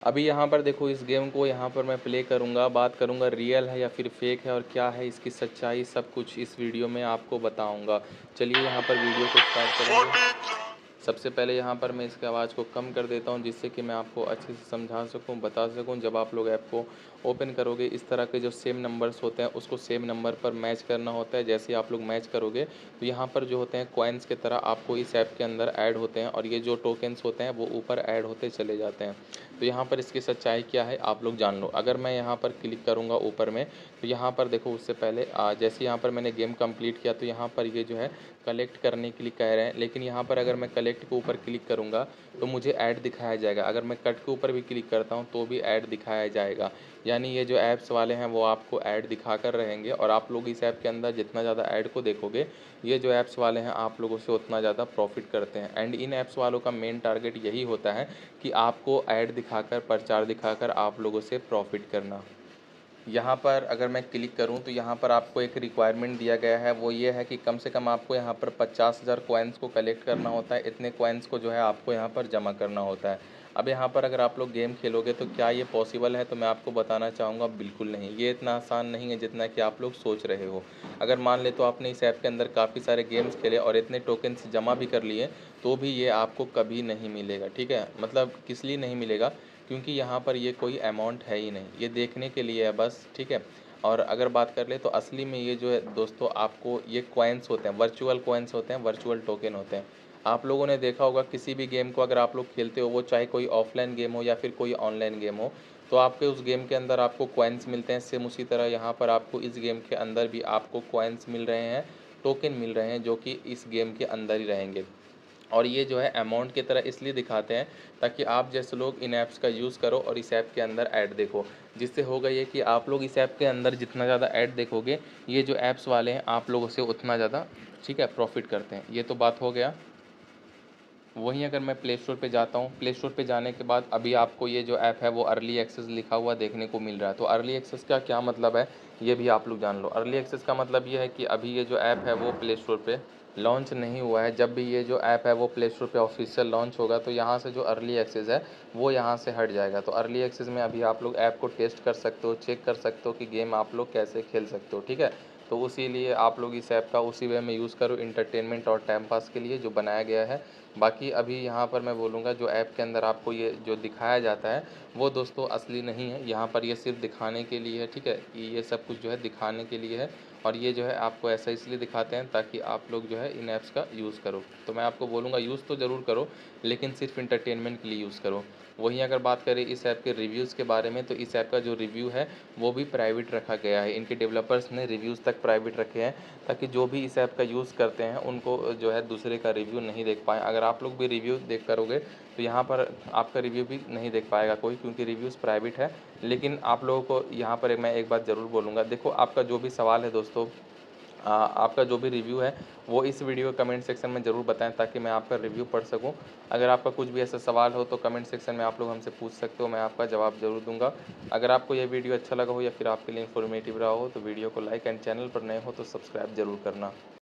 अभी यहाँ पर देखो, इस गेम को यहाँ पर मैं प्ले करूँगा, बात करूँगा रियल है या फिर फेक है और क्या है इसकी सच्चाई, सब कुछ इस वीडियो में आपको बताऊँगा। चलिए यहाँ पर वीडियो को स्टार्ट करेंगे। सबसे पहले यहाँ पर मैं इसकी आवाज़ को कम कर देता हूँ, जिससे कि मैं आपको अच्छे से समझा सकूँ, बता सकूँ। जब आप लोग ऐप को ओपन करोगे, इस तरह के जो सेम नंबर्स होते हैं उसको सेम नंबर पर मैच करना होता है। जैसे ही आप लोग मैच करोगे तो यहाँ पर जो होते हैं कॉइन्स की तरह आपको इस ऐप के अंदर ऐड होते हैं, और ये जो टोकन्स होते हैं वो ऊपर ऐड होते चले जाते हैं। तो यहाँ पर इसकी सच्चाई क्या है आप लोग जान लो। अगर मैं यहाँ पर क्लिक करूँगा ऊपर में, तो यहाँ पर देखो, उससे पहले जैसे यहाँ पर मैंने गेम कंप्लीट किया तो यहाँ पर ये जो है कलेक्ट करने के लिए कह रहे हैं, लेकिन यहाँ पर अगर मैं कलेक्ट के ऊपर क्लिक करूँगा तो मुझे ऐड दिखाया जाएगा। अगर मैं कट के ऊपर भी क्लिक करता हूँ तो भी ऐड दिखाया जाएगा। यानी ये जो ऐप्स वाले हैं वो आपको ऐड दिखाकर रहेंगे, और आप लोग इस ऐप के अंदर जितना ज़्यादा ऐड को देखोगे, ये जो ऐप्स वाले हैं आप लोगों से उतना ज़्यादा प्रॉफिट करते हैं। एंड इन ऐप्स वालों का मेन टारगेट यही होता है कि आपको ऐड दिखाकर, प्रचार दिखाकर आप लोगों से प्रॉफिट करना। यहाँ पर अगर मैं क्लिक करूँ तो यहाँ पर आपको एक रिक्वायरमेंट दिया गया है, वो ये है कि कम से कम आपको यहाँ पर 50,000 कॉइन्स को कलेक्ट करना होता है। इतने कॉइन्स को जो है आपको यहाँ पर जमा करना होता है। अब यहाँ पर अगर आप लोग गेम खेलोगे तो क्या ये पॉसिबल है, तो मैं आपको बताना चाहूँगा बिल्कुल नहीं। ये इतना आसान नहीं है जितना कि आप लोग सोच रहे हो। अगर मान ले तो आपने इस ऐप के अंदर काफ़ी सारे गेम्स खेले और इतने टोकन्स जमा भी कर लिए, तो भी ये आपको कभी नहीं मिलेगा। ठीक है, मतलब किस लिए नहीं मिलेगा, क्योंकि यहाँ पर ये कोई अमाउंट है ही नहीं, ये देखने के लिए है बस। ठीक है। और अगर बात कर ले तो असली में ये जो है दोस्तों, आपको ये कॉइन्स होते हैं, वर्चुअल कॉइन्स होते हैं, वर्चुअल टोकन होते हैं। आप लोगों ने देखा होगा किसी भी गेम को अगर आप लोग खेलते हो, वो चाहे कोई ऑफलाइन गेम हो या फिर कोई ऑनलाइन गेम हो, तो आपके उस गेम के अंदर आपको कॉइन्स मिलते हैं। सेम उसी तरह यहाँ पर आपको इस गेम के अंदर भी आपको कॉइन्स मिल रहे हैं, टोकन मिल रहे हैं, जो कि इस गेम के अंदर ही रहेंगे। और ये जो है अमाउंट की तरह इसलिए दिखाते हैं ताकि आप जैसे लोग इन ऐप्स का यूज़ करो और इस ऐप के अंदर ऐड देखो। जिससे होगा ये कि आप लोग इस ऐप के अंदर जितना ज़्यादा ऐड देखोगे, ये जो ऐप्स वाले हैं आप लोगों से उतना ज़्यादा, ठीक है, प्रॉफिट करते हैं। ये तो बात हो गया। वहीं अगर मैं प्ले स्टोर पे जाता हूँ, प्ले स्टोर पे जाने के बाद अभी आपको ये जो ऐप है वो अर्ली एक्सेस लिखा हुआ देखने को मिल रहा है। तो अर्ली एक्सेस का क्या मतलब है, ये भी आप लोग जान लो। अर्ली एक्सेस का मतलब ये है कि अभी ये जो ऐप है वो प्ले स्टोर पे लॉन्च नहीं हुआ है। जब भी ये जो ऐप है वो प्ले स्टोर पे ऑफिशियल लॉन्च होगा, तो यहाँ से जो अर्ली एक्सेस है वो यहाँ से हट जाएगा। तो अर्ली एक्सेस में अभी आप लोग ऐप को टेस्ट कर सकते हो, चेक कर सकते हो कि गेम आप लोग कैसे खेल सकते हो। ठीक है, तो उसी लिए आप लोग इस ऐप का उसी वे में यूज़ करो, इंटरटेनमेंट और टाइम पास के लिए जो बनाया गया है। बाकी अभी यहाँ पर मैं बोलूँगा, जो ऐप के अंदर आपको ये जो दिखाया जाता है वो दोस्तों असली नहीं है। यहाँ पर ये सिर्फ दिखाने के लिए है। ठीक है, कि ये सब कुछ जो है दिखाने के लिए है, और ये जो है आपको ऐसा इसलिए दिखाते हैं ताकि आप लोग जो है इन ऐप्स का यूज़ करो। तो मैं आपको बोलूँगा यूज़ तो ज़रूर करो, लेकिन सिर्फ इंटरटेनमेंट के लिए यूज़ करो। वहीं अगर बात करें इस ऐप के रिव्यूज़ के बारे में, तो इस ऐप का जो रिव्यू है वो भी प्राइवेट रखा गया है। इनके डेवलपर्स ने रिव्यूज़ तक प्राइवेट रखे हैं, ताकि जो भी इस ऐप का यूज़ करते हैं उनको जो है दूसरे का रिव्यू नहीं देख पाएँ। अगर आप लोग भी रिव्यू देख करोगे तो यहाँ पर आपका रिव्यू भी नहीं देख पाएगा कोई, क्योंकि रिव्यूज़ प्राइवेट है। लेकिन आप लोगों को यहाँ पर मैं एक बात ज़रूर बोलूँगा, देखो आपका जो भी सवाल है दोस्तों, आपका जो भी रिव्यू है वो इस वीडियो कमेंट सेक्शन में ज़रूर बताएं, ताकि मैं आपका रिव्यू पढ़ सकूं। अगर आपका कुछ भी ऐसा सवाल हो तो कमेंट सेक्शन में आप लोग हमसे पूछ सकते हो, मैं आपका जवाब ज़रूर दूंगा। अगर आपको यह वीडियो अच्छा लगा हो या फिर आपके लिए इन्फॉर्मेटिव रहा हो तो वीडियो को लाइक एंड चैनल पर नए हो तो सब्सक्राइब ज़रूर करना।